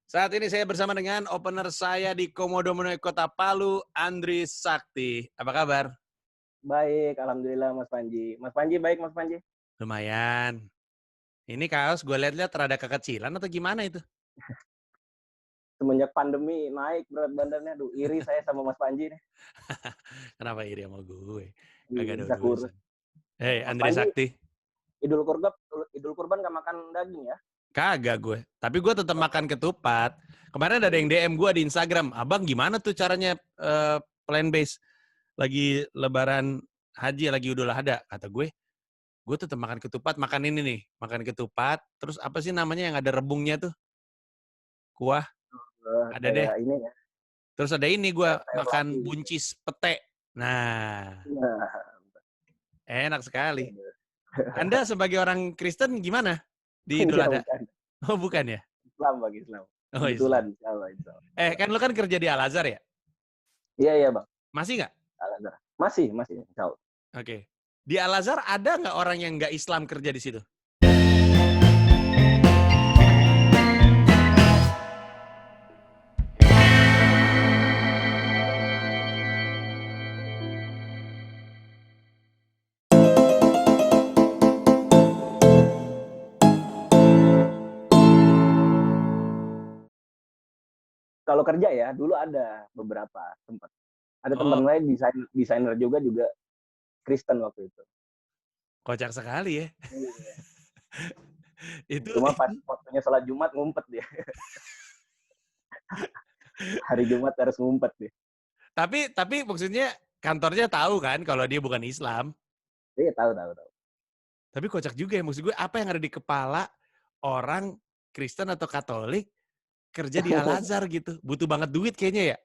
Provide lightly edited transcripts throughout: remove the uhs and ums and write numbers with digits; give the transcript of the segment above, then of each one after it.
Saat ini saya bersama dengan opener saya di Komodo Menuai Kota Palu, Andri Sakti. Apa kabar? Baik, alhamdulillah Mas Panji. Mas Panji baik Mas Panji? Lumayan. Ini kaos gue lihat-lihat rada kekecilan atau gimana itu? Semenjak pandemi naik berat badannya. Aduh, iri saya sama Mas Panji nih. Kenapa iri sama gue? Iya, Kagak ada bisa kurus. urusan. Hei, Mas Andri Panji, Sakti. Idul Kurban nggak makan daging ya? Kagak gue. Tapi gue tetap makan ketupat. Kemarin ada yang DM gue di Instagram. Abang gimana tuh caranya plan base? Lagi lebaran haji, lagi Idul Adha. Kata gue tetap makan ketupat, makan ini nih. Makan ketupat, terus apa sih namanya yang ada rebungnya tuh? Kuah, ada deh. Kayak ini ya, Terus ada ini gue sayur lagi makan gitu. buncis pete. Nah, Nah, enak sekali. Anda sebagai orang Kristen gimana di Idul enggak Adha? bukan. Oh bukan ya? Islam bagi Islam. Oh Kebetulan, Islam. insya Allah. Kan lu kan kerja di Al-Azhar ya? Iya, iya Bang. Masih nggak? Alhamdulillah. Masih, insya Allah. Oke. Di Al-Azhar ada nggak orang yang nggak Islam kerja di situ? Kalau kerja ya, dulu ada beberapa tempat. Ada teman Oh, saya desainer juga Kristen waktu itu. kocak sekali ya. Iya. itu Cuma pas itu. waktunya sholat Jumat ngumpet dia. Hari Jumat harus ngumpet dia. Tapi maksudnya kantornya tahu kan kalau dia bukan Islam. Iya, tahu. Tapi kocak juga ya, maksud gue apa yang ada di kepala orang Kristen atau Katolik kerja di Al-Azhar gitu. Butuh banget duit kayaknya ya.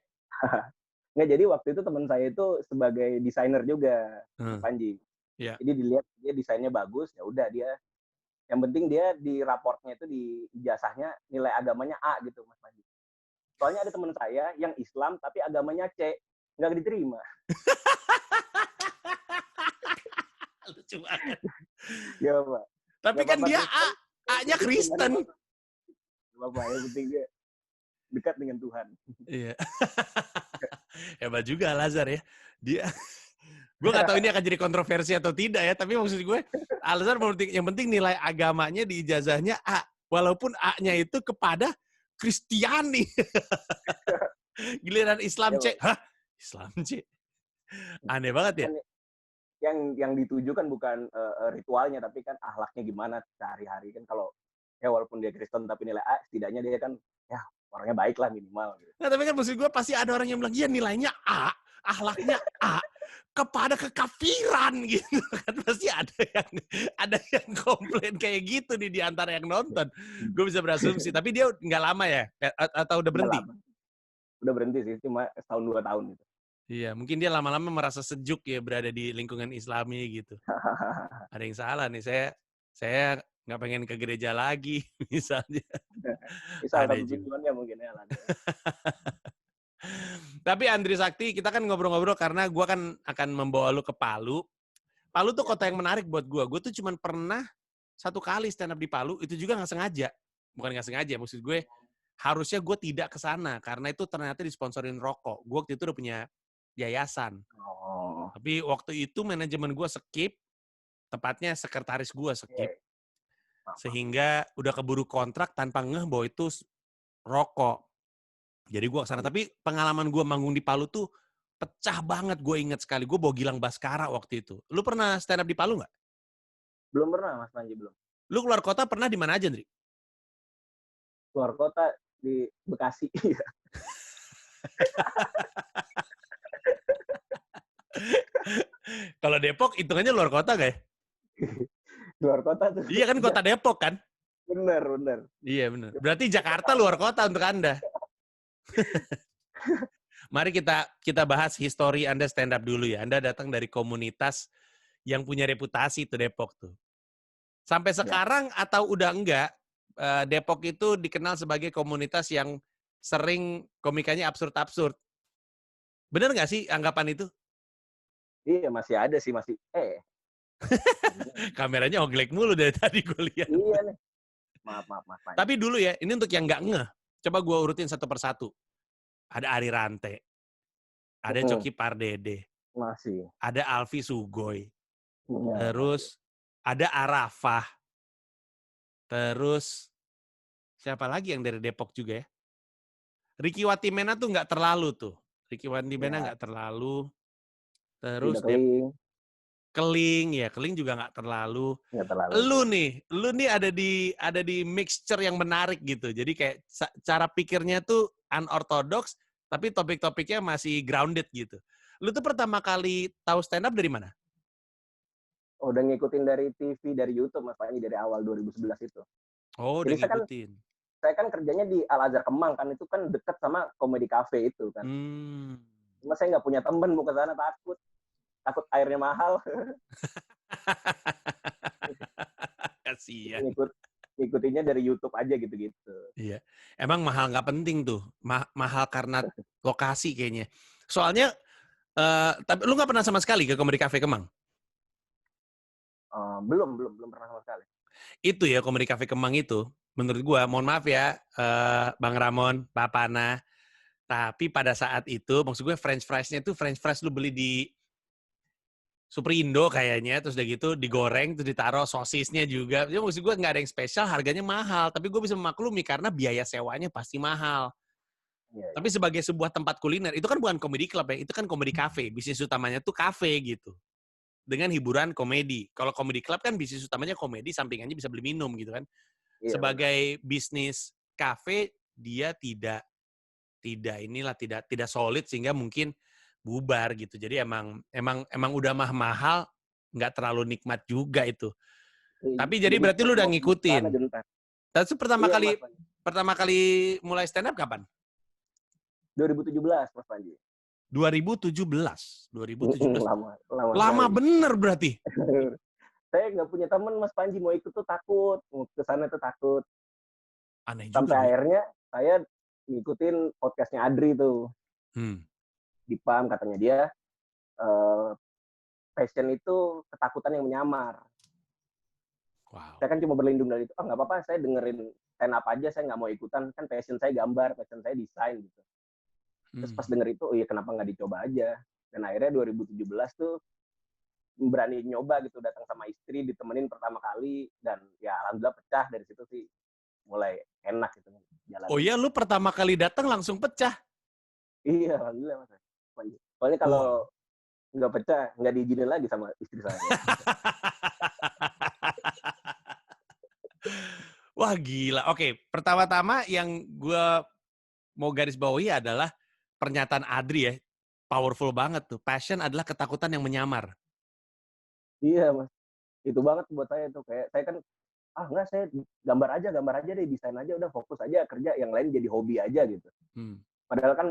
Nggak, jadi waktu itu teman saya itu sebagai desainer juga, Mas Hmm, Panji. ya. Jadi dilihat dia desainnya bagus, ya udah dia. Yang penting dia di raportnya itu di ijazahnya nilai agamanya A gitu, Mas Panji. Soalnya ada teman saya yang Islam tapi agamanya C, nggak diterima. Lucu banget. Ya Pak, Tapi nggak kan apa-apa dia Kristen, A-nya Kristen kan Kristen. nggak apa-apa, yang penting dia dekat dengan Tuhan. Iya. Hebat juga Al-Azhar ya. Dia gue nggak tahu ini akan jadi kontroversi atau tidak ya, tapi maksud gue Al-Azhar yang penting nilai agamanya di ijazahnya A, walaupun A-nya itu kepada Kristiani. Giliran Islam Ya C, Pak. hah? Islam C. Aneh banget ya? Kan yang dituju kan bukan ritualnya, tapi kan akhlaknya gimana sehari-hari kan. Kalau ya walaupun dia Kristen tapi nilai A, setidaknya dia kan ya orangnya baik lah minimal gitu. Nah, tapi kan maksud gue pasti ada orang yang bilang, iya nilainya A, akhlaknya A, kepada kekafiran gitu kan. Pasti ada yang komplain kayak gitu nih di antara yang nonton. Gue bisa berasumsi, tapi dia nggak lama ya? Atau udah Udah berhenti? lama, udah berhenti sih, cuma setahun 2 tahun gitu. Iya, mungkin dia lama-lama merasa sejuk ya berada di lingkungan Islami gitu. Ada yang salah nih, saya nggak pengen ke gereja lagi misalnya. Ini salah Ada satu juga. tujuannya mungkin ya lah. Tapi Andri Sakti, kita kan ngobrol-ngobrol karena gue kan akan membawa lu ke Palu. Palu tuh Ya. kota yang menarik buat gue. Gue tuh cuman pernah 1 kali stand up di Palu, itu juga nggak sengaja. Bukan nggak sengaja, maksud gue harusnya gue tidak ke sana karena itu ternyata disponsorin rokok. Gue waktu itu udah punya yayasan. Oh, Tapi waktu itu manajemen gue skip, tepatnya sekretaris gue skip, iya. Maaf. sehingga udah keburu kontrak tanpa ngeh bahwa itu rokok. Jadi gue kesana. Tapi pengalaman gue manggung di Palu tuh pecah banget. Gue inget sekali. Gue bawa Gilang Baskara waktu itu. Lu pernah stand up di Palu nggak? Belum pernah Mas Panji, belum. Lu keluar kota pernah di mana aja, Ndri? Keluar kota di Bekasi. Kalau Depok, hitungannya luar kota gak ya? Keluar kota tuh. Iya kan kota Depok kan? Bener. Iya benar. Berarti Jakarta luar kota untuk Anda. Mari kita bahas histori Anda stand up dulu ya. Anda datang dari komunitas yang punya reputasi itu Depok tuh. Sampai Ya. sekarang atau udah enggak, Depok itu dikenal sebagai komunitas yang sering komikanya absurd-absurd. Bener nggak sih anggapan itu? Iya, masih ada sih, masih. Kameranya oglek mulu dari tadi gue lihat. Iya nih. Maaf, Mas Panji. Tapi dulu ya, ini untuk yang nggak ngeh. Coba gue urutin satu persatu. Ada Ari Rante, ada Coki Pardede, Masih. ada Alfi Sugoi, Ya, masih. terus ada Arafah, terus siapa lagi yang dari Depok juga ya? Ricky Watimena tuh nggak terlalu tuh. Ricky Watimena Ya, nggak terlalu. Terus tidak keling. Keling juga nggak terlalu. Nggak terlalu sih. Lu nih ada di mixture yang menarik gitu. Jadi kayak cara pikirnya tuh unorthodox, tapi topik-topiknya masih grounded gitu. Lu tuh pertama kali tahu stand up dari mana? Oh, udah ngikutin dari TV, dari YouTube Mas Panji dari awal 2011 itu. Oh, udah Jadi ngikutin. saya kan kerjanya di Al Azhar Kemang kan, itu kan dekat sama Comedy Cafe itu kan. Hmm. Cuma saya nggak punya temen mau ke sana, takut airnya mahal. Kasian. Ngikutinnya dari YouTube aja gitu-gitu. Iya. Emang mahal nggak penting tuh. Mahal karena lokasi kayaknya. Soalnya, tapi lu nggak pernah sama sekali ke Comedy Cafe Kemang? Belum pernah sama sekali. Itu ya, Comedy Cafe Kemang itu, menurut gua, mohon maaf ya, Bang Ramon, Pak Pana, tapi pada saat itu, maksud gue French fries-nya tuh French fries lu beli di Superindo kayaknya, terus udah gitu digoreng, terus ditaruh sosisnya juga. Jadi maksud gue nggak ada yang spesial, harganya mahal. Tapi gue bisa memaklumi karena biaya sewanya pasti mahal. Iya, Tapi iya. sebagai sebuah tempat kuliner, itu kan bukan comedy club ya, itu kan comedy cafe. Bisnis utamanya tuh cafe gitu. Dengan hiburan komedi. Kalau comedy club kan bisnis utamanya komedi, sampingannya bisa beli minum gitu kan. Iya benar. Sebagai bisnis cafe, dia tidak solid sehingga mungkin bubar gitu. Jadi emang udah mahal, nggak terlalu nikmat juga itu. Tapi jadi Jadi berarti lu udah mau ke sana ngikutin. gentar. Terus Iya Mas Panji. pertama kali mulai stand up kapan? 2017 Mas Panji. 2017. 2017. Lama Lama sekali. bener berarti. Saya nggak punya teman Mas Panji, mau ikut tuh takut, mau ke sana tuh takut. Aneh juga Sampai gue. akhirnya saya ngikutin podcastnya Adri tuh Hmm. di PAM, katanya dia eh, passion itu ketakutan yang menyamar. Wow. Saya kan cuma berlindung dari itu. Nggak apa-apa, saya dengerin stand up aja, saya nggak mau ikutan. Kan passion saya gambar, passion saya desain gitu. Terus pas Hmm. denger itu, oh iya kenapa nggak dicoba aja. Dan akhirnya 2017 tuh berani nyoba gitu, datang sama istri, ditemenin pertama kali, dan ya alhamdulillah pecah. Dari situ sih mulai enak gitu Oh iya, jalaninnya. lu pertama kali datang langsung pecah. Iya alhamdulillah Mas. Soalnya kalau Wow. nggak pecah, nggak diizinin lagi sama istri saya. Wah gila. Oke, pertama-tama yang gue mau garis bawahi adalah pernyataan Adri ya. Powerful banget tuh. Passion adalah ketakutan yang menyamar. Iya Mas, itu banget buat saya tuh. Kayak saya kan, enggak, saya gambar aja deh, desain aja, udah fokus aja kerja, yang lain jadi hobi aja gitu. Hmm. Padahal kan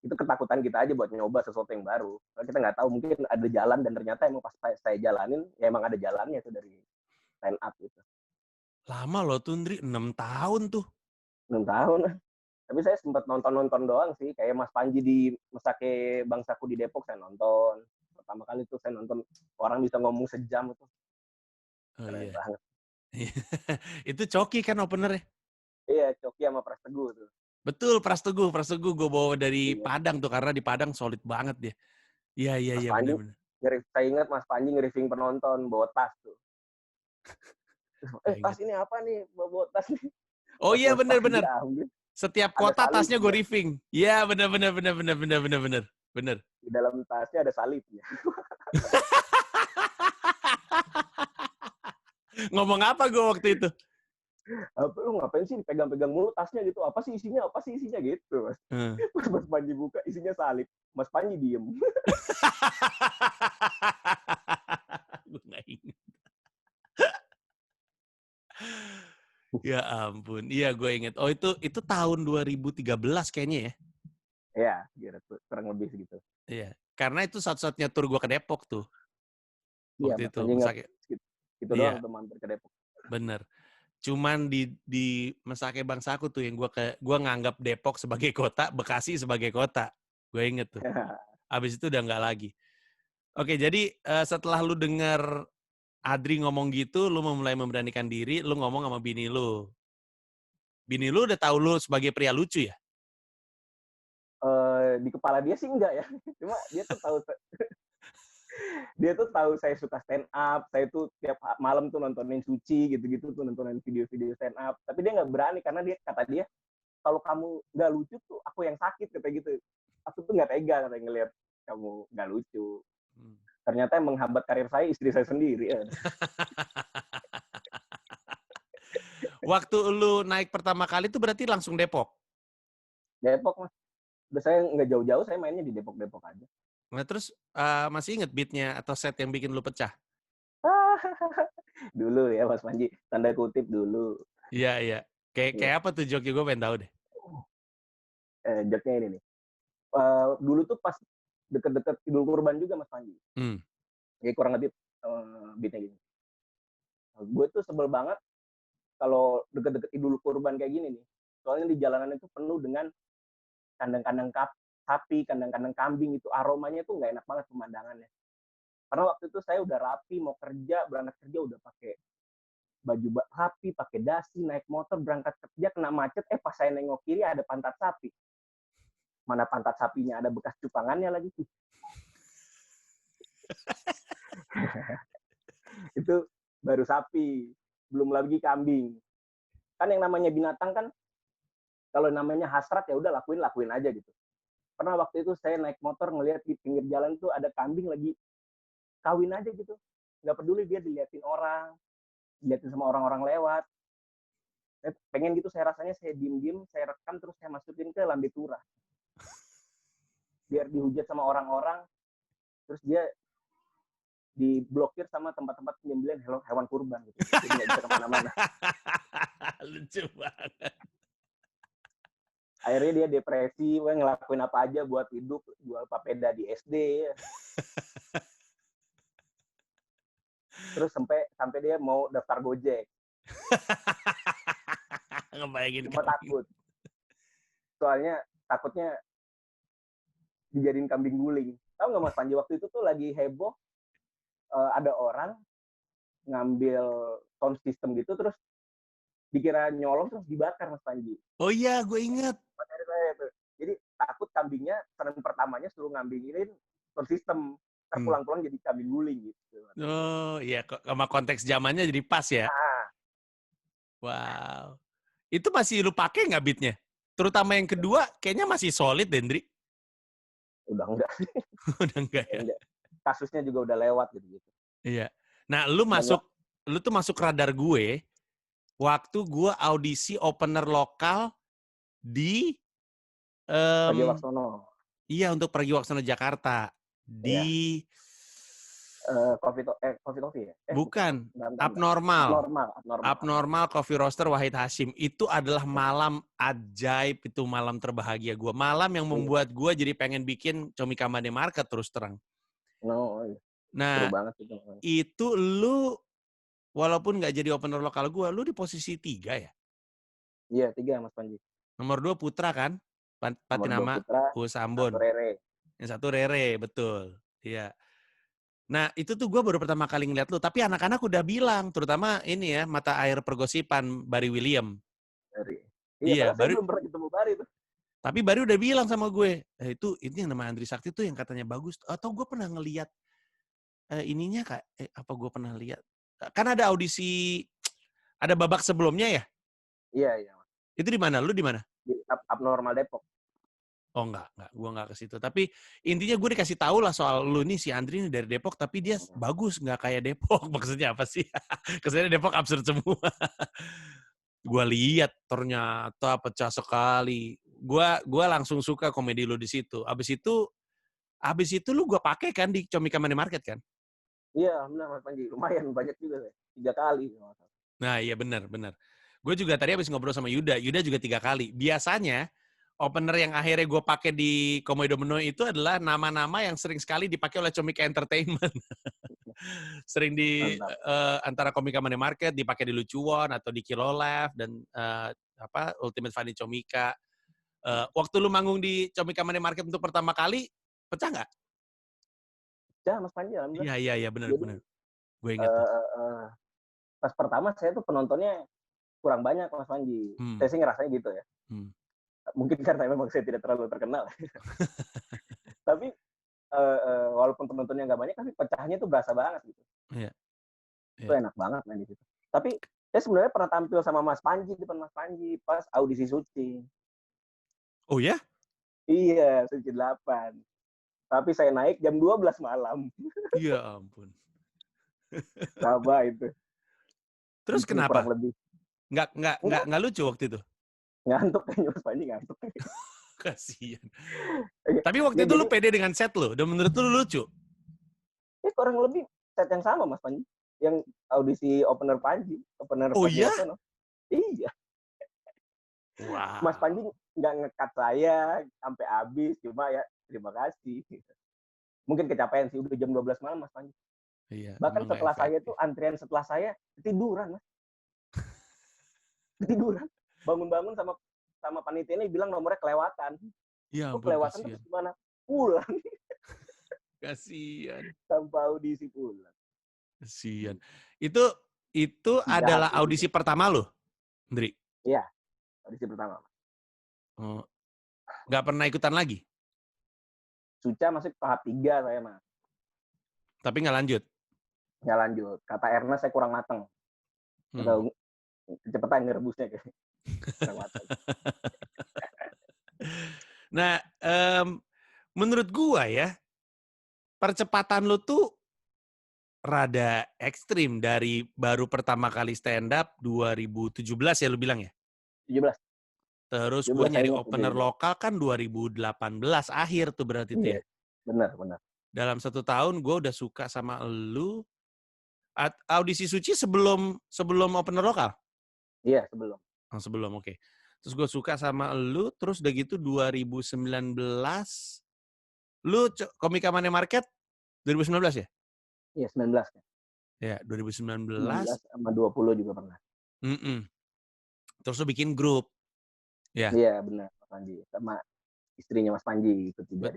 itu ketakutan kita aja buat nyoba sesuatu yang baru. Karena kita nggak tahu, mungkin ada jalan, dan ternyata emang pas saya jalanin, ya emang ada jalannya itu dari stand up gitu. Lama loh tuh, Ndri. 6 tahun tuh. 6 tahun. Tapi saya sempat nonton doang sih. Kayak Mas Panji di Mesake Bangsaku di Depok, saya nonton. Pertama kali tuh saya nonton, orang bisa ngomong sejam itu. Oh Keren iya. banget. Itu Coki kan openernya. Iya, Coki sama Pras Teguh tuh. Betul, Pras Teguh gue bawa dari Iya. Padang tuh, karena di Padang solid banget dia. Iya, Panji, benar-benar. saya ingat Mas Panji nge-briefing penonton bawa tas tuh. Gak Tas inget. ini apa nih? Bawa tas nih. Oh Pas iya, Mas Panji benar-benar. ambil, Setiap ada kota tasnya gue salibnya. riffing. Iya, benar. Bener. Di dalam tasnya ada salibnya. Ngomong apa gue waktu itu? Apa lu ngapain sih pegang-pegang mulu tasnya gitu? Apa sih isinya gitu, Mas. Hmm. Pas Mas Panji buka, isinya salib. Mas Panji diem. Gue gak inget. Ya ampun. Iya, gue inget. Oh, itu tahun 2013 kayaknya ya. Ya, kurang lebih segitu. Iya. Karena itu satu-satunya tur gue ke Depok tuh. Iya, Waktu Mas itu. Panji ingat. Mesake. Itu doang Iya, tuh mampir ke Depok. bener. Cuman di Mesake Bangsaku tuh yang gue nganggap Depok sebagai kota, Bekasi sebagai kota. Gue inget tuh. Abis itu udah nggak lagi. Oke, jadi setelah lu denger Adri ngomong gitu, lu mulai memberanikan diri, lu ngomong sama bini lu. bini lu udah tahu lu sebagai pria lucu ya? Di kepala dia sih enggak ya. Cuma dia tuh tahu saya suka stand up, saya tuh tiap malam tuh nontonin Suci gitu-gitu tuh, nontonin video-video stand up. Tapi dia nggak berani karena kata dia, kalau kamu nggak lucu tuh aku yang sakit, kata gitu. Aku tuh nggak tega katanya ngelihat kamu nggak lucu. Ternyata yang menghambat karir saya istri saya sendiri. Ya. Waktu lu naik pertama kali tuh berarti langsung Depok? Depok mas. Udah saya nggak jauh-jauh, saya mainnya di Depok-Depok aja. Nah terus masih inget beatnya atau set yang bikin lu pecah? Dulu ya Mas Panji, tanda kutip dulu. Iya, iya. Kayak apa tuh joki, gue pengen tahu deh. Joknya ini nih. Dulu tuh pas deket-deket Idul Kurban juga Mas Panji. Ya kurang lebih beatnya gini. Gue tuh sebel banget kalau deket-deket Idul Kurban kayak gini nih. Soalnya di jalanan itu penuh dengan kandang-kandang sapi, kandang-kandang kambing, itu aromanya tuh nggak enak banget pemandangannya. Karena waktu itu saya udah rapi, mau kerja, berangkat kerja udah pakai baju rapi, pakai dasi, naik motor, berangkat kerja, kena macet, pas saya nengok kiri ada pantat sapi. Mana pantat sapinya ada bekas cupangannya lagi. Itu baru sapi, belum lagi kambing. Kan yang namanya binatang kan, kalau namanya hasrat ya udah lakuin aja gitu. Pernah waktu itu saya naik motor ngelihat di pinggir jalan tuh ada kambing lagi kawin aja gitu. Nggak peduli dia diliatin orang, diliatin sama orang-orang lewat. Saya pengen gitu, saya rasanya saya diem-diem, saya rekam terus saya masukin ke Lambe Turah. Biar dihujat sama orang-orang, terus dia diblokir sama tempat-tempat penyembelihan hewan kurban gitu. Jadi nggak bisa kemana-mana. Lucu banget. Akhirnya dia depresi, ngelakuin apa aja buat hidup, jual papeda di SD. Terus sampai dia mau daftar Gojek. Ngebayangin Cuma takut. Soalnya takutnya dijadiin kambing guling. Tahu nggak Mas Panji, waktu itu tuh lagi heboh, ada orang ngambil sound system gitu terus dikira nyolong terus dibakar Mas Panji. Oh iya, gue inget. Jadi takut kambingnya, tren pertamanya suruh ngambilin sound system, pulang-pulang jadi kambing guling gitu. Oh iya, sama konteks zamannya jadi pas ya. Nah, Wow. Itu masih lu pakai nggak beatnya? Terutama yang kedua, kayaknya masih solid, Dendri. udah enggak. Udah enggak ya? Enggak. Kasusnya juga udah lewat gitu. Iya. Nah, lu tuh masuk radar gue waktu gue audisi opener lokal di Pragiwaksono. Iya, untuk Pragiwaksono Jakarta di Coffee ya? bukan, Abnormal. Abnormal Coffee Roaster Wahid Hashim. Itu adalah malam ajaib, itu malam terbahagia gue. Malam yang membuat gue jadi pengen bikin Comika Money Market terus terang. Nah, seru banget itu lu walaupun nggak jadi opener lokal gue, lu di posisi 3 ya? Iya, 3 Mas Panji. Nomor 2 Putra kan? Patinama Usambon. Yang satu Rere, betul. Iya. Nah, itu tuh gue baru pertama kali ngeliat lu. Tapi anak-anak udah bilang, terutama ini ya, mata air pergosipan, Barry William. Iya, saya belum pernah ketemu Barry tuh. Tapi Barry udah bilang sama gue, itu yang nama Andri Sakti tuh yang katanya bagus. Atau gue pernah ngeliat ininya, apa gue pernah lihat? Kan ada audisi, ada babak sebelumnya ya? Iya. Itu di mana? Lu di mana? Di Abnormal Depok. Oh enggak, gue enggak ke situ. Tapi intinya gue dikasih tahu lah soal lu nih, si Andri ini dari Depok, tapi dia bagus, nggak kayak Depok. Maksudnya apa sih? Kesannya Depok absurd semua. Gue lihat ternyata pecah sekali. Gue langsung suka komedi lu di situ. Abis itu lu gue pakai kan di Comika Money Market kan? Iya, benar Mas Panji. Lumayan banyak juga saya. 3 kali. Nah iya benar. Gue juga tadi habis ngobrol sama Yuda juga 3 kali. Biasanya opener yang akhirnya gue pakai di Komodo Meno itu adalah nama-nama yang sering sekali dipakai oleh Comika Entertainment. Sering di antara Comika Money Market, dipakai di Lucuan atau di Kilo Live dan Ultimate Funny Comika. Waktu lu manggung di Comika Money Market untuk pertama kali, pecah nggak? Pecah Mas Panji, alhamdulillah. Iya benar. Gue ingat tuh. Pas pertama saya tuh penontonnya kurang banyak Mas Panji. Hmm. Saya sih ngerasanya gitu ya. Hmm. Mungkin karena memang saya tidak terlalu terkenal. Tapi walaupun penontonnya nggak banyak, tapi pecahnya tuh berasa banget gitu. Iya. Itu Iya. enak banget main di situ. Tapi saya sebenarnya pernah tampil sama Mas Panji, depan Mas Panji pas audisi Suci. Oh ya? Iya, Suci 8. Tapi saya naik jam 12 malam. Ya ampun. Sama itu. Terus Itu kurang kenapa? lebih. Nggak lucu waktu itu? Ngantuk kayaknya Mas Panji ngantuk. Kasian. Tapi waktu Ya, itu lu jadi, pede dengan set lu, dan menurut lu lucu? kurang lebih set yang sama Mas Panji. Yang audisi opener Panji, opener Oh Panji iya? Watono. Iya. Wow. Mas Panji nggak nge-cut saya sampai habis, cuma ya terima kasih. Mungkin kecapean sih, udah jam 12 malam Mas Panji. Iya, Bahkan emang nggak setelah saya efektif. tuh, antrian setelah saya, ketiduran Mas. Ketiduran. Bangun-bangun sama panitia ini bilang nomornya kelewatan. Ya Kok ampun, kelewatan kasihan. terus gimana? Pulang. Kasihan. Tanpa audisi pulang. Kasihan. Itu adalah Jahat audisi gitu. pertama lo, Ndri? Iya, audisi pertama. Oh, nggak pernah ikutan lagi? Suca masuk tahap 3 saya Mas. Tapi nggak lanjut? Nggak lanjut. Kata Erna saya kurang mateng. Atau kecepatan ngerebusnya kayak. Kurang mateng. Nah, menurut gua ya, percepatan lu tuh rada ekstrim dari baru pertama kali stand up 2017 ya lu bilang ya? 17. Terus gue 17 saya nyari ingat. opener 17. lokal kan 2018 akhir tuh berarti tuh Iya, ya. benar. Dalam 1 tahun gue udah suka sama lu. Audisi Suci sebelum opener lokal? Iya, sebelum. Oh, sebelum, oke. Terus gue suka sama lu, terus udah gitu 2019, lu Komika Mane Market 2019 ya? Iya, 19 kan. Ya, 2019. 19 sama 20 juga pernah. Terus lu bikin grup. Ya. Iya, benar, Mas Panji. Sama istrinya Mas Panji ikut juga.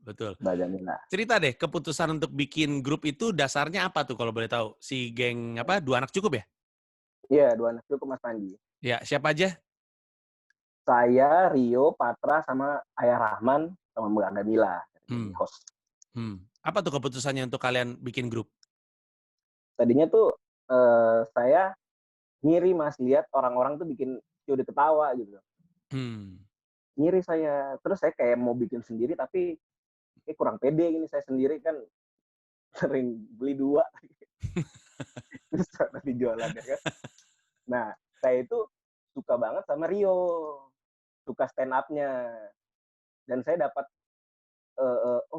Betul. Mbak Jamila. Cerita deh, keputusan untuk bikin grup itu dasarnya apa tuh kalau boleh tahu? Si geng apa? 2 Anak Cukup ya? Iya, 2 anak cukup Mas Panji. Ya, siapa aja? Saya, Rio, Patra, sama Ayah Rahman, sama Mbak Jamila. Jadi host. Apa tuh keputusannya untuk kalian bikin grup? Tadinya tuh saya ngiri Mas, lihat orang-orang tuh bikin show ketawa gitu. Ngiri saya. Terus saya kayak mau bikin sendiri, tapi kurang pede ini saya sendiri kan sering beli 2. Terus nanti jualannya kan. Nah, saya itu suka banget sama Rio. Suka stand up-nya. Dan saya dapat,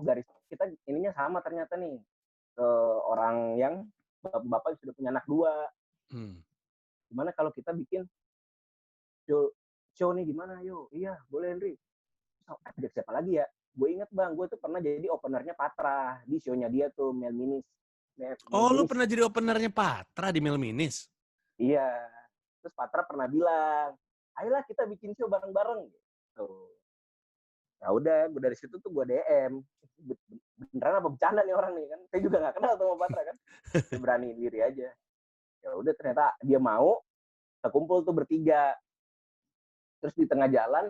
garis kita ininya sama ternyata nih. Orang yang bapak sudah punya anak 2. Gimana kalau kita bikin show nih gimana? Yo, iya boleh Henry. Ajak siapa lagi ya? Gue inget Bang, gue tuh pernah jadi openernya Patra di show-nya dia tuh, Mel Minis. Oh, lu pernah jadi openernya Patra di Mel Minis? Iya. Terus Patra pernah bilang, ayolah kita bikin show bareng-bareng. Gitu. Ya udah, dari situ tuh gue DM. Beneran apa bercanda nih orang nih kan? Saya juga nggak kenal sama Patra kan. Saya berani diri aja. Ya udah ternyata dia mau. Kita kumpul tuh bertiga. Terus di tengah jalan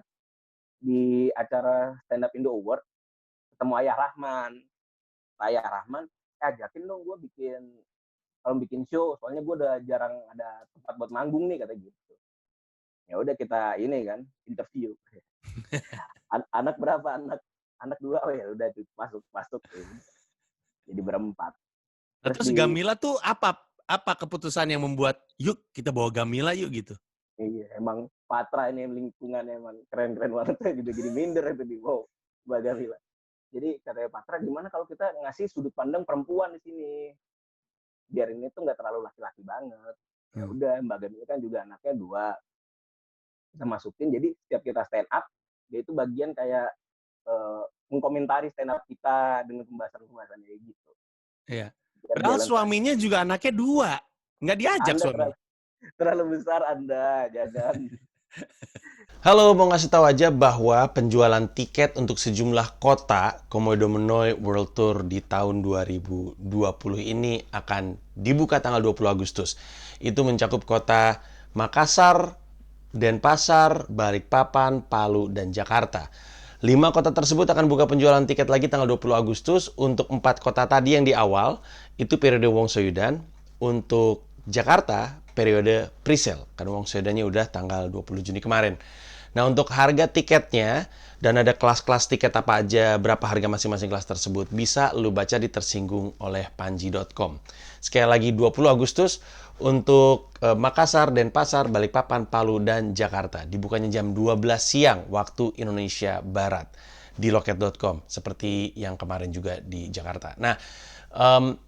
di acara Stand Up Indo Award ketemu Ayah Rahman. Ayah Rahman, ajakin dong gue bikin show, soalnya gue udah jarang ada tempat buat manggung nih, kata gitu. Ya udah kita ini kan interview. Anak berapa? Anak 2. Oh ya udah masuk. Jadi berempat. Terus Gamila tuh apa keputusan yang membuat yuk kita bawa Gamila yuk gitu? Iya, emang Patra ini lingkungan emang keren-keren banget, jadi minder itu di wow Mbak Gamila. Jadi katanya Patra, gimana kalau kita ngasih sudut pandang perempuan di sini, biar ini tuh nggak terlalu laki-laki banget. Ya udah, Mbak Gamila kan juga anaknya 2, kita masukin. Jadi setiap kita stand up, dia itu bagian kayak mengkomentari stand up kita dengan pembahasan kayak gitu. Iya. Padahal suaminya juga anaknya 2, nggak diajak suaminya. Terlalu besar Anda, jangan. Halo, mau ngasih tahu aja bahwa penjualan tiket untuk sejumlah kota Komodo Menoi World Tour di tahun 2020 ini akan dibuka tanggal 20 Agustus. Itu mencakup kota Makassar, Denpasar, Balikpapan, Palu, dan Jakarta. 5 kota tersebut akan buka penjualan tiket lagi tanggal 20 Agustus. Untuk 4 kota tadi yang di awal, itu periode Wongsoyudan. Untuk Jakarta, periode presale. Karena Wongsoyudannya udah tanggal 20 Juni kemarin. Nah, untuk harga tiketnya, dan ada kelas-kelas tiket apa aja, berapa harga masing-masing kelas tersebut, bisa lu baca di tersinggung oleh panji.com. Sekali lagi, 20 Agustus untuk Makassar, Denpasar, Balikpapan, Palu, dan Jakarta. Dibukanya jam 12 siang waktu Indonesia Barat di loket.com, seperti yang kemarin juga di Jakarta. Nah,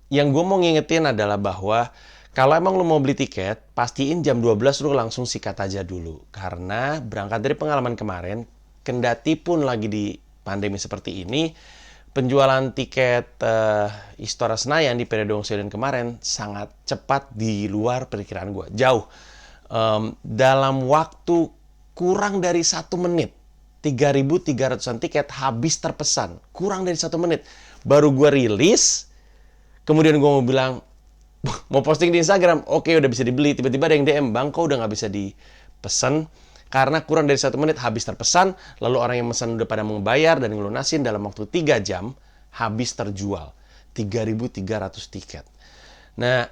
yang gue mau ngingetin adalah bahwa kalau emang lu mau beli tiket, pastiin jam 12 lu langsung sikat aja dulu. Karena berangkat dari pengalaman kemarin, kendati pun lagi di pandemi seperti ini, penjualan tiket Istora Senayan di periode Wongsoyudan kemarin sangat cepat di luar perkiraan gue. Jauh. Dalam waktu kurang dari 1 menit, 3.300-an tiket habis terpesan. Kurang dari 1 menit. Baru gue rilis, kemudian gue mau bilang, mau posting di Instagram, oke udah bisa dibeli. Tiba-tiba ada yang DM, Bang, kok udah nggak bisa dipesan? Karena kurang dari 1 menit habis terpesan, lalu orang yang pesan udah pada membayar dan ngelunasin dalam waktu 3 jam, habis terjual. 3.300 tiket. Nah,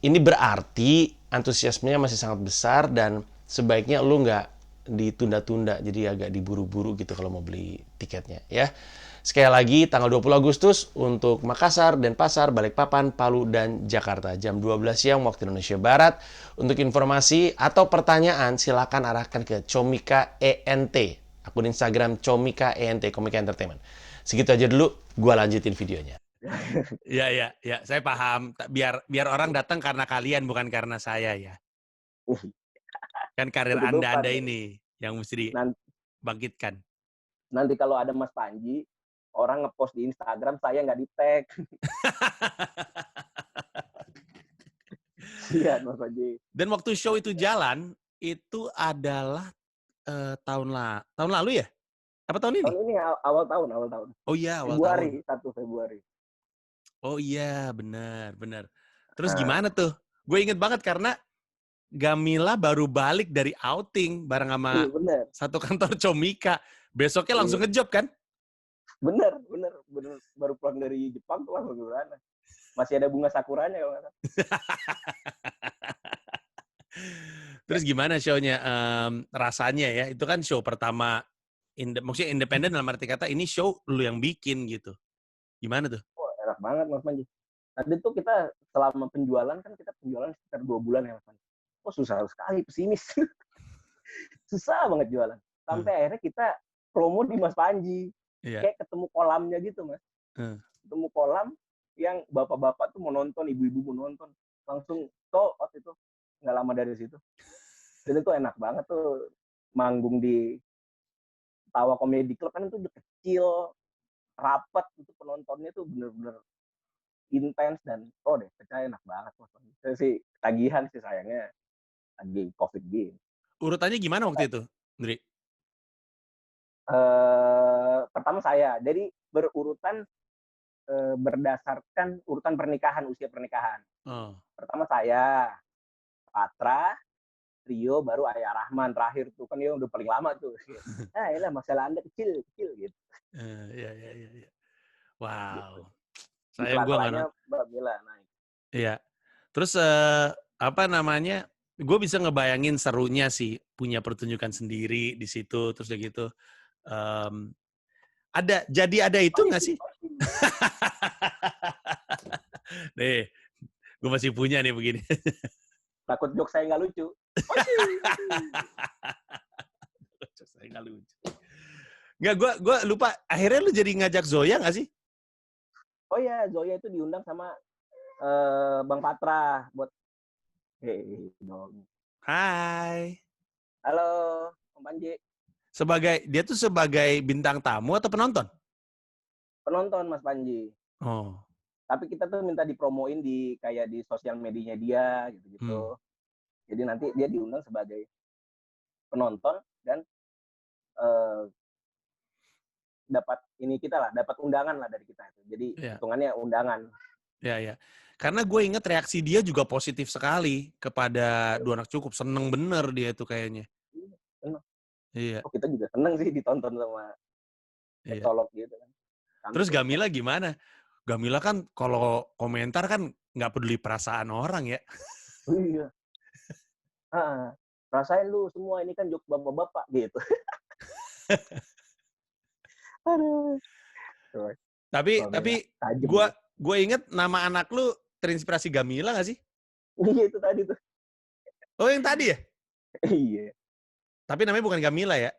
ini berarti antusiasmenya masih sangat besar dan sebaiknya lu nggak ditunda-tunda, jadi agak diburu-buru gitu kalau mau beli tiketnya ya. Sekali lagi, tanggal 20 Agustus untuk Makassar, Denpasar, Balikpapan, Palu, dan Jakarta. Jam 12 siang waktu Indonesia Barat. Untuk informasi atau pertanyaan, silakan arahkan ke Comika ENT. Akun Instagram Comika ENT, Komika Entertainment. Segitu aja dulu, gua lanjutin videonya. Ya, saya paham. Biar orang datang karena kalian, bukan karena saya ya. Kan karir Anda Tutupan. ini yang mesti Nanti, dibangkitkan. nanti kalau ada Mas Panji, orang ngepost di Instagram, saya nggak di-tag. Sian Mas Panji. Dan waktu show itu jalan, itu adalah tahun lalu ya? Apa tahun ini? Tahun ini awal tahun. Oh iya, awal tahun. Februari, 1 Februari. Oh iya, benar. Terus gimana tuh? Gue inget banget karena Gamila baru balik dari outing bareng sama Iya, bener. satu kantor Comika. Besoknya langsung Iya. ngejob kan? Bener. Baru pulang dari Jepang tuh langsung ke sana. Masih ada bunga sakuranya kalau nggak salah. Terus gimana show-nya? Rasanya ya, itu kan show pertama, maksudnya independen dalam arti kata ini show lu yang bikin gitu. Gimana tuh? Wah, enak banget Mas Panji. Tadi tuh kita selama penjualan kan kita penjualan sekitar 2 bulan ya Mas Panji. Oh susah sekali, pesimis. Susah banget jualan. Sampai akhirnya kita promo di Mas Panji. Iya. Kayak ketemu kolamnya gitu Mas. Ketemu kolam yang bapak-bapak tuh mau nonton, ibu-ibu mau nonton. Langsung sold itu. Nggak lama dari situ. Dan itu enak banget tuh. Manggung di Tawa Comedy Club kan itu udah kecil, rapat, itu penontonnya tuh bener-bener intens dan deh percaya enak banget Mas. Saya sih tagihan sih sayangnya lagi COVID gini. Urutannya gimana waktu itu, Ndri? Pertama saya, jadi berurutan berdasarkan urutan pernikahan, usia pernikahan. Oh. Pertama saya, Patra, Rio, baru Ayah Rahman terakhir tuh kan dia udah paling lama tuh. Iyalah masalah Anda kecil gitu. Iya. Wow. Gitu. Sayang gue nggak nonton. Mbak Mila naik. Iya. Terus apa namanya? Gue bisa ngebayangin serunya sih punya pertunjukan sendiri di situ terus udah gitu. Ada itu nggak sih? Nih, gue masih punya nih begini. Takut jok saya nggak lucu. Jok saya nggak lucu. Nggak, gue lupa. Akhirnya lu jadi ngajak Zoya nggak sih? Oh iya, Zoya itu diundang sama Bang Patra buat dong. Hai. Halo, Om Panji. Dia tuh sebagai bintang tamu atau penonton? Penonton Mas Panji. Oh. Tapi kita tuh minta dipromoin di kayak di sosial medianya dia gitu. Jadi nanti dia diundang sebagai penonton dan dapat undangan lah dari kita itu. Jadi hitungannya undangan. Ya. Karena gue inget reaksi dia juga positif sekali kepada Dua Anak Cukup. Seneng bener dia tuh kayaknya. Seneng. Iya. Oh, kita juga seneng sih ditonton sama Iya. teknolog gitu kan. Kami Terus tuh Gamila gimana? Gamila kan kalau komentar kan nggak peduli perasaan orang ya. iya. Rasain lu semua ini kan joke bapak-bapak gitu. Aduh. Tapi Tajam gue ya. inget nama anak lu terinspirasi Gamila nggak sih? Iya itu tadi tuh. Oh yang tadi ya? Iya. Tapi namanya bukan Gamila ya?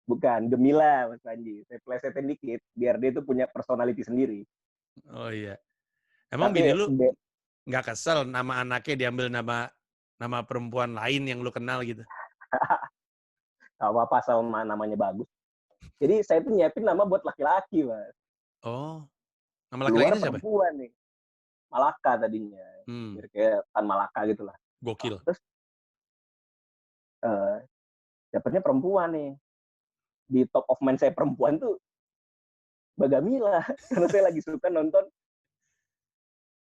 Bukan, Gemila Mas Panji. Saya plesetin dikit biar dia tuh punya personality sendiri. Oh iya. Emang Tapi bini lu nggak kesel nama anaknya diambil nama perempuan lain yang lu kenal gitu? apa sama namanya bagus. Jadi saya tuh nyiapin nama buat laki-laki, Mas. Oh, nama Keluar laki-lakinya siapa? perempuan nih. Malaka tadinya. Biar kayak Tan Malaka gitu lah. Gokil. Terus dapetnya perempuan nih. Di top of mind saya perempuan tuh Bagamila. Karena saya lagi suka nonton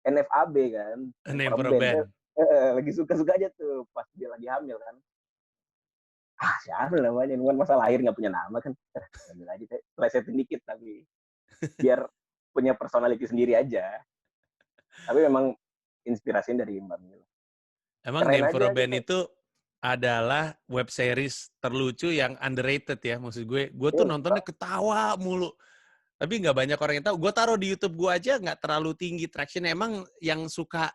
NFAB kan. Name for a band. Lagi suka-suka aja tuh pas dia lagi hamil kan. Siapa namanya? Ini kan masa lahir nggak punya nama kan. Ambil aja, saya plesetin dikit tapi biar punya personality sendiri aja. Tapi memang inspirasinya dari Mbak Mila. Emang Keren Name for a aja Band gitu. itu adalah web series terlucu yang underrated ya. Maksud gue tuh nontonnya ketawa mulu. Tapi nggak banyak orang yang tahu. Gue taruh di YouTube gue aja nggak terlalu tinggi traction. Emang yang suka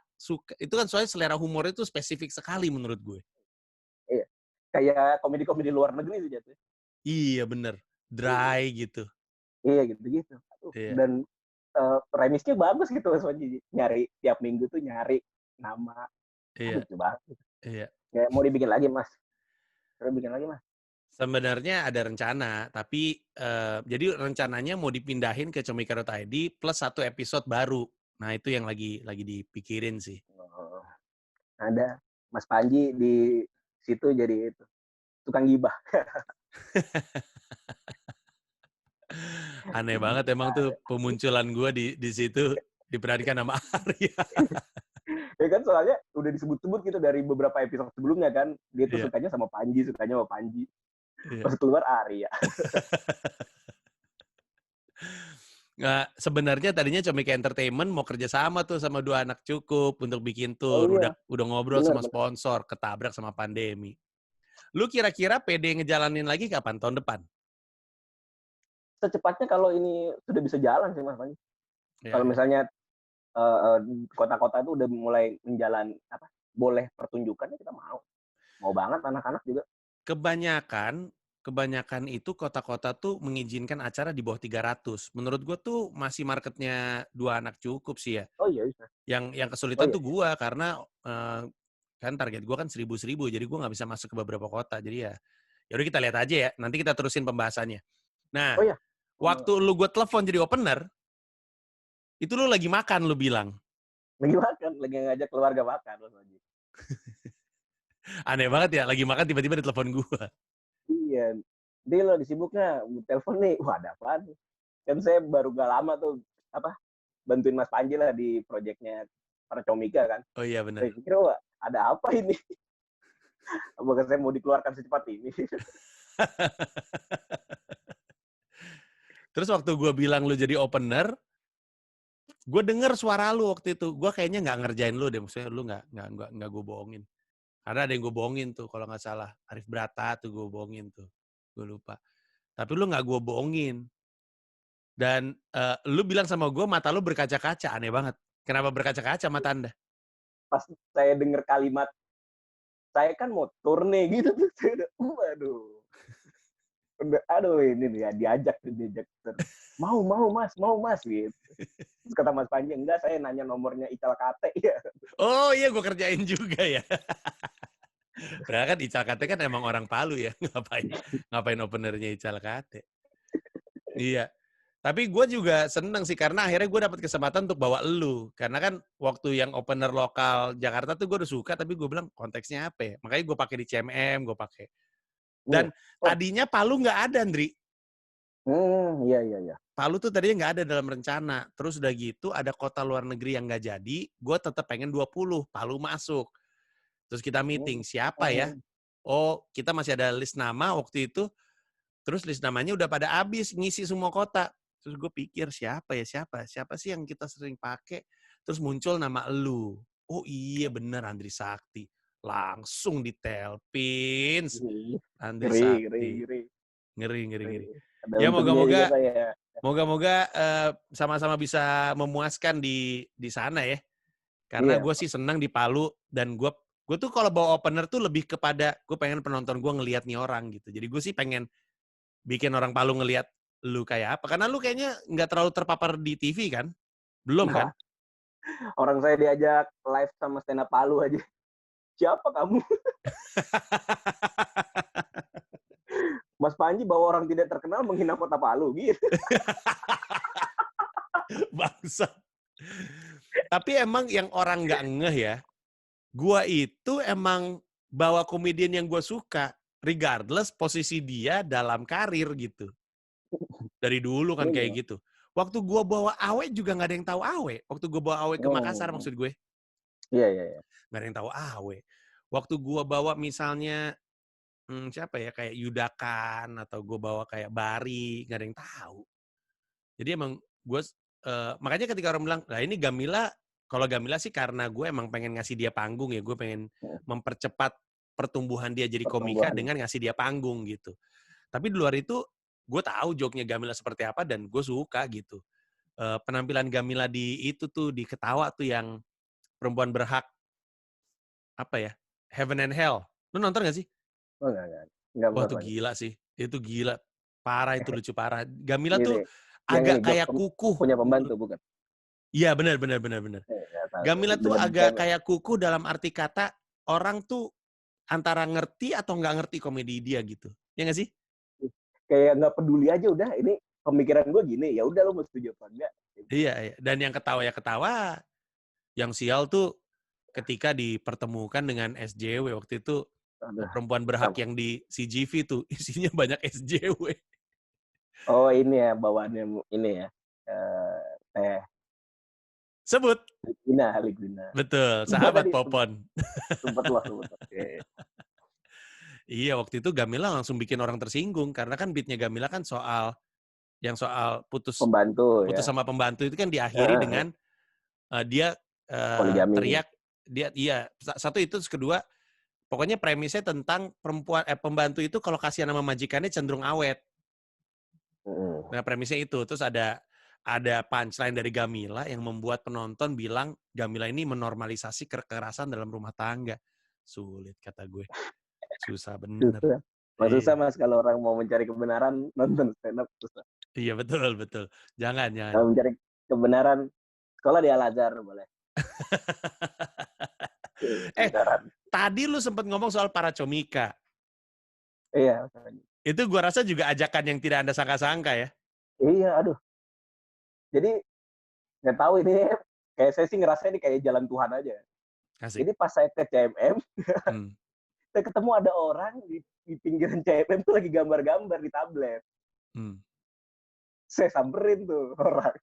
itu kan soalnya selera humor itu spesifik sekali menurut gue. Iya. Kayak komedi-komedi luar negeri sih jatuh. Iya bener. Dry gitu. Iya gitu-gitu. Iya. Dan premisnya bagus gitu Mas Panji. Nyari tiap minggu tuh nyari nama. Iya. Lucu banget. Iya. Kayak mau dibikin lagi Mas. Terus bikin lagi Mas. Sebenarnya ada rencana, tapi jadi rencananya mau dipindahin ke comika.id plus 1 episode baru. Nah itu yang lagi dipikirin sih. Ada Mas Panji di situ jadi itu tukang gibah. Aneh banget emang tuh pemunculan gue di situ diperhatikan sama Arya. Ya kan soalnya udah disebut-sebut gitu dari beberapa episode sebelumnya kan. Dia tuh Iya. sukanya sama Panji. Iya. Pas keluar Arya. Nah, sebenarnya tadinya Comika Entertainment mau kerja sama tuh sama Dua Anak Cukup untuk bikin tour. Oh, iya. Udah ngobrol Bener, sama sponsor, ketabrak sama pandemi. Lu kira-kira pede ngejalanin lagi kapan? Tahun depan? Secepatnya kalau ini sudah bisa jalan sih Mas Panji. Ya, Kalau misalnya kota-kota itu udah mulai boleh pertunjukannya kita mau banget anak-anak juga. Kebanyakan itu kota-kota tuh mengizinkan acara di bawah 300. Menurut gue tuh masih marketnya Dua Anak Cukup sih ya. Oh iya bisa. Yang kesulitan tuh gue karena kan target gue kan 1.000, jadi gue nggak bisa masuk ke beberapa kota. Jadi ya udah kita lihat aja ya. Nanti kita terusin pembahasannya. Nah, waktu lu gue telepon jadi opener, itu lu lagi makan lu bilang. Lagi ngajak keluarga makan. Aneh banget ya, lagi makan tiba-tiba ditelepon gue. Iya, dia lo disibuknya telepon nih, wah ada apaan? Kan saya baru gak lama tuh bantuin Mas Panji lah di proyeknya para Comika kan. Oh iya benar. Saya pikir wah ada apa ini? Apakah saya mau dikeluarkan secepat ini? Terus waktu gue bilang lu jadi opener, gue denger suara lu waktu itu. Gue kayaknya nggak ngerjain lu deh, maksudnya lu nggak gue bohongin. Karena ada yang gue bohongin tuh, kalau nggak salah. Arif Brata tuh gue bohongin tuh. Gue lupa. Tapi lu nggak gue bohongin. Dan lu bilang sama gue, mata lu berkaca-kaca. Aneh banget. Kenapa berkaca-kaca mata Anda? Pas saya denger kalimat, saya kan mau tur nih, gitu tuh. Saya udah, aduh ini nih diajak. Mau mas, gitu. Terus kata Mas Panji, enggak saya nanya nomornya Ical Kate. Ya. Oh iya, gue kerjain juga ya. Padahal kan Ical Kate kan emang orang Palu ya. Ngapain openernya Ical Kate. Iya. Tapi gue juga seneng sih, karena akhirnya gue dapat kesempatan untuk bawa elu. Karena kan waktu yang opener lokal Jakarta tuh gue udah suka, tapi gue bilang konteksnya apa ya? Makanya gue pakai di CMM, gue pakai. Dan tadinya Palu nggak ada, Andri. Iya. Palu tuh tadinya nggak ada dalam rencana. Terus udah gitu ada kota luar negeri yang nggak jadi, gue tetap pengen 20, Palu masuk. Terus kita meeting, siapa ya? Oh, kita masih ada list nama waktu itu. Terus list namanya udah pada habis, ngisi semua kota. Terus gue pikir, siapa sih yang kita sering pakai? Terus muncul nama elu. Oh iya bener, Andri Sakti. Langsung ditelpin. Andri Ngeri, Sakti. ngeri. Ngeri. Ada Ya untungnya juga moga-moga saya. Moga-moga sama-sama bisa memuaskan di sana ya. Karena Iya. gue sih senang di Palu dan gue tuh kalau bawa opener tuh lebih kepada gue pengen penonton gue ngelihat nih orang gitu. Jadi gue sih pengen bikin orang Palu ngelihat lu kayak apa. Karena lu kayaknya nggak terlalu terpapar di TV kan? Belum kan? Orang saya diajak live sama stand up Palu aja. Siapa kamu? Mas Panji bawa orang tidak terkenal menghina kota Palu gitu. Bangsa. Tapi emang yang orang nggak ngeh ya, gua itu emang bawa komedian yang gue suka, regardless posisi dia dalam karir gitu. Dari dulu kan kayak gitu. Waktu gua bawa Awe juga nggak ada yang tahu Awe. Waktu gua bawa Awe ke Makassar maksud gue. Iya. Nggak ada yang tahu Awe. Waktu gua bawa misalnya siapa ya kayak Yudakan atau gua bawa kayak Bari, nggak ada yang tahu. Jadi emang gue makanya ketika orang bilang, lah ini Gamila, kalau Gamila sih karena gue emang pengen ngasih dia panggung ya, gue pengen mempercepat pertumbuhan dia jadi komika dengan ngasih dia panggung gitu. Tapi di luar itu, gue tahu joke-nya Gamila seperti apa dan gue suka gitu. Penampilan Gamila di itu tuh, di Ketawa tuh yang perempuan berhak, apa ya, Heaven and Hell. Lu nonton gak sih? Oh, enggak. Wah itu gila sih, itu gila. Parah itu, lucu parah. Gamila tuh yang agak ini, kayak kukuh. Punya pembantu bukan? Iya benar. Gamila tuh agak kayak kukuh dalam arti kata orang tuh antara ngerti atau nggak ngerti komedi dia gitu. Ya nggak sih? Kayak nggak peduli aja udah, ini pemikiran gue gini, ya udah lo mau setuju apa enggak. Iya. Dan yang ketawa ya ketawa. Yang sial tuh ketika dipertemukan dengan SJW waktu itu. Perempuan berhak yang di CGV tuh isinya banyak SJW. Oh ini ya bawaannya ini ya. Teh. Sebut. Ligbina. Betul, sahabat Popon. Sempat. Okay. Iya, waktu itu Gamila langsung bikin orang tersinggung karena kan beatnya Gamila kan soal putus sama pembantu itu kan diakhiri dengan dia teriak, satu itu, kedua pokoknya premisnya tentang pembantu itu kalau kasihan sama majikannya cenderung awet. Nah premisnya itu, terus ada punchline dari Gamila yang membuat penonton bilang Gamila ini menormalisasi kekerasan dalam rumah tangga. Sulit kata gue. Susah bener. Susah Mas kalau orang mau mencari kebenaran nonton stand up susah. Iya betul. Jangan. Kalau mencari kebenaran sekolah di Al-Azhar boleh. Tadi lu sempat ngomong soal para comika. Iya. Itu gua rasa juga ajakan yang tidak Anda sangka-sangka ya. Iya, aduh. Jadi nggak tahu ini kayak saya sih ngerasa ini kayak jalan Tuhan aja. Asik. Jadi pas saya ke CMM, saya ketemu ada orang di pinggiran CMM tuh lagi gambar-gambar di tablet. Saya samperin tuh orang.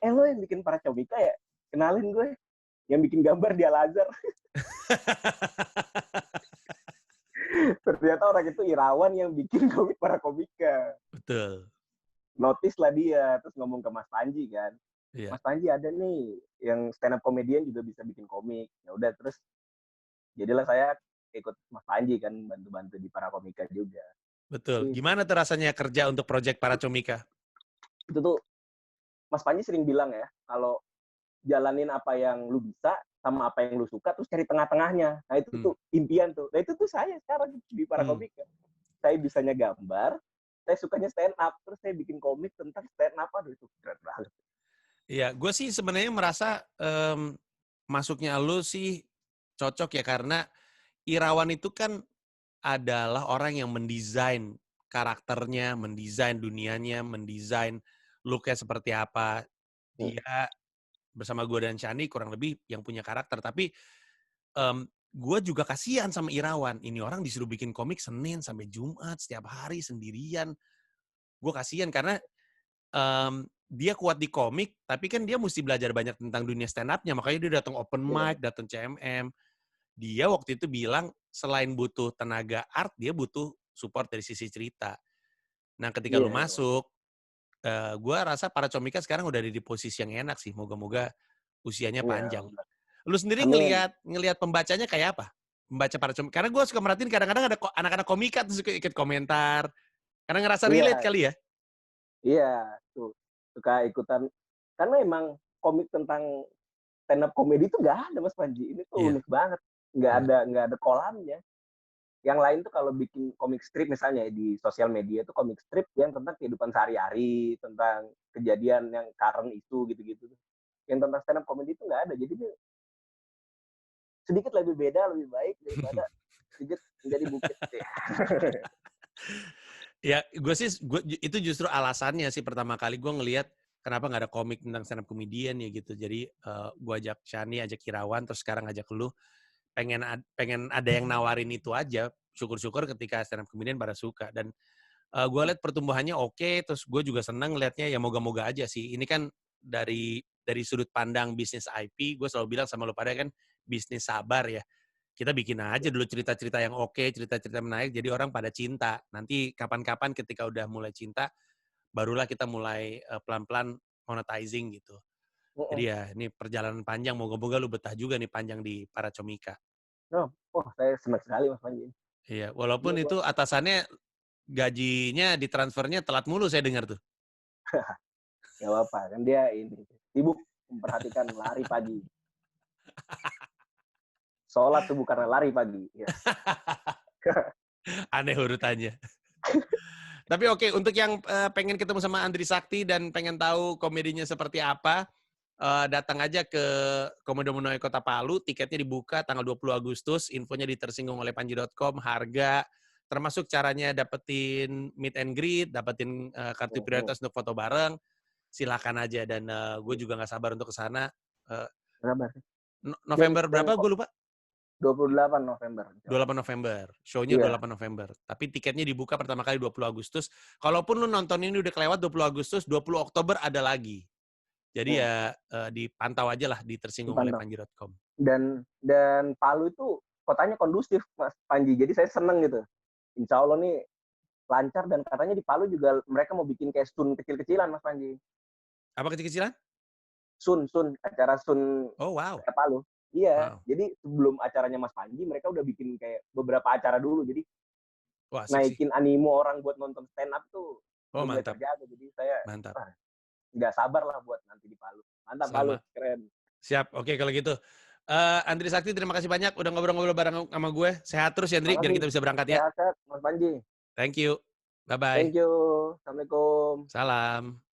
Lo yang bikin para comika ya? Kenalin gue. Yang bikin gambar di Al-Azhar. Ternyata orang itu Irawan yang bikin komik para komika. Betul. Notice lah dia, terus ngomong ke Mas Panji kan. Iya. Mas Panji ada nih, yang stand up comedian juga bisa bikin komik. Ya udah terus, jadilah saya ikut Mas Panji kan, bantu-bantu di para komika juga. Betul. Gimana tuh rasanya kerja untuk proyek para comika? Itu tuh, Mas Panji sering bilang ya, kalau jalanin apa yang lu bisa, sama apa yang lu suka, terus cari tengah-tengahnya. Nah itu tuh impian tuh. Nah itu tuh saya sekarang di para komika. Saya bisanya gambar, saya sukanya stand up, terus saya bikin komik tentang stand up. Aduh itu keren banget. Iya, gue sih sebenarnya merasa masuknya lu sih cocok ya, karena Irawan itu kan adalah orang yang mendesain karakternya, mendesain dunianya, mendesain look-nya seperti apa. Dia bersama gue dan Chani kurang lebih yang punya karakter. Tapi gue juga kasihan sama Irawan. Ini orang disuruh bikin komik Senin sampai Jumat, setiap hari sendirian. Gue kasihan karena dia kuat di komik, tapi kan dia mesti belajar banyak tentang dunia stand up-nya, makanya dia datang open mic, datang CMM. Dia waktu itu bilang selain butuh tenaga art, dia butuh support dari sisi cerita. Nah, ketika lu Iya. masuk, gue rasa para comika sekarang udah ada di posisi yang enak sih. Moga-moga usianya Iya. panjang. Lu sendiri Amin. ngelihat pembacanya kayak apa? Pembaca para comika. Karena gue suka merhatiin kadang-kadang ada anak-anak komika tuh suka ikut komentar. Karena ngerasa relate Iya, kali ya. iya, tuh. Suka ikutan. Karena emang komik tentang stand up comedy itu nggak ada Mas Panji. Ini tuh Iya, unik banget. benar. Nggak ada kolamnya. Yang lain tuh kalau bikin komik strip misalnya di sosial media itu komik strip yang tentang kehidupan sehari-hari, tentang kejadian yang current itu gitu-gitu. Yang tentang stand up comedy itu nggak ada. Jadi sedikit lebih beda, lebih baik daripada sedikit menjadi bukit. Ya, itu justru alasannya sih pertama kali gue ngelihat kenapa nggak ada komik tentang stand up comedian ya gitu. Jadi gue ajak Shani, ajak Irawan, terus sekarang ajak lu. Pengen ada yang nawarin itu aja. Syukur-syukur ketika stand up comedian pada suka. Dan gue lihat pertumbuhannya oke, terus gue juga senang liatnya ya moga-moga aja sih. Ini kan dari sudut pandang bisnis IP, gue selalu bilang sama lu pada kan bisnis sabar ya. Kita bikin aja dulu cerita-cerita yang oke, cerita-cerita menarik, jadi orang pada cinta. Nanti kapan-kapan ketika udah mulai cinta, barulah kita mulai pelan-pelan monetizing gitu. Jadi ya ini perjalanan panjang, moga-moga lu betah juga nih panjang di para comika. Oh, wah, saya senang sekali Mas Panji. Iya, walaupun Ini itu atasannya gajinya ditransfernya telat mulu saya dengar tuh. nggak apa-apa kan dia ini sibuk memperhatikan lari pagi. Sholat subuh karena lari pagi. Ya. Aneh urutannya. Tapi oke, untuk yang pengen ketemu sama Andri Sakti dan pengen tahu komedinya seperti apa, datang aja ke Komodo Menoe Kota Palu, tiketnya dibuka tanggal 20 Agustus, infonya di tersinggungoleppanji.com, harga, termasuk caranya dapetin meet and greet, dapetin kartu prioritas untuk foto bareng, silakan aja. Dan gue juga nggak sabar untuk ke sana. Sabar. November Dan berapa? Gue lupa. 28 November. 28 November. Show-nya Iya. 28 November. Tapi tiketnya dibuka pertama kali 20 Agustus. Kalaupun lu nonton ini udah kelewat 20 Agustus, 20 Oktober ada lagi. Jadi ya dipantau aja lah di tersinggungoleppanji.com. Dan Palu itu kotanya kondusif Mas Panji. Jadi saya seneng gitu. Insya Allah nih lancar dan katanya di Palu juga mereka mau bikin kayak sun kecil-kecilan Mas Panji. Apa kecil-kecilan? Sun, acara sun Oh wow. Palu. Iya, Wow. jadi sebelum acaranya Mas Panji, mereka udah bikin kayak beberapa acara dulu. Jadi Wah, asik sih. naikin animo orang buat nonton stand up tuh Oh, mulai mantap. terjaga. Jadi saya Mantap. nggak sabar lah buat nanti di Palu. Mantap Palu, keren. Siap. Oke kalau gitu. Andri Sakti, terima kasih banyak udah ngobrol-ngobrol bareng sama gue. Sehat terus ya, Andri, biar Makasih. kita bisa berangkat ya. Sehat-sehat Mas Panji. Thank you. Bye-bye. Thank you. Assalamualaikum. Salam.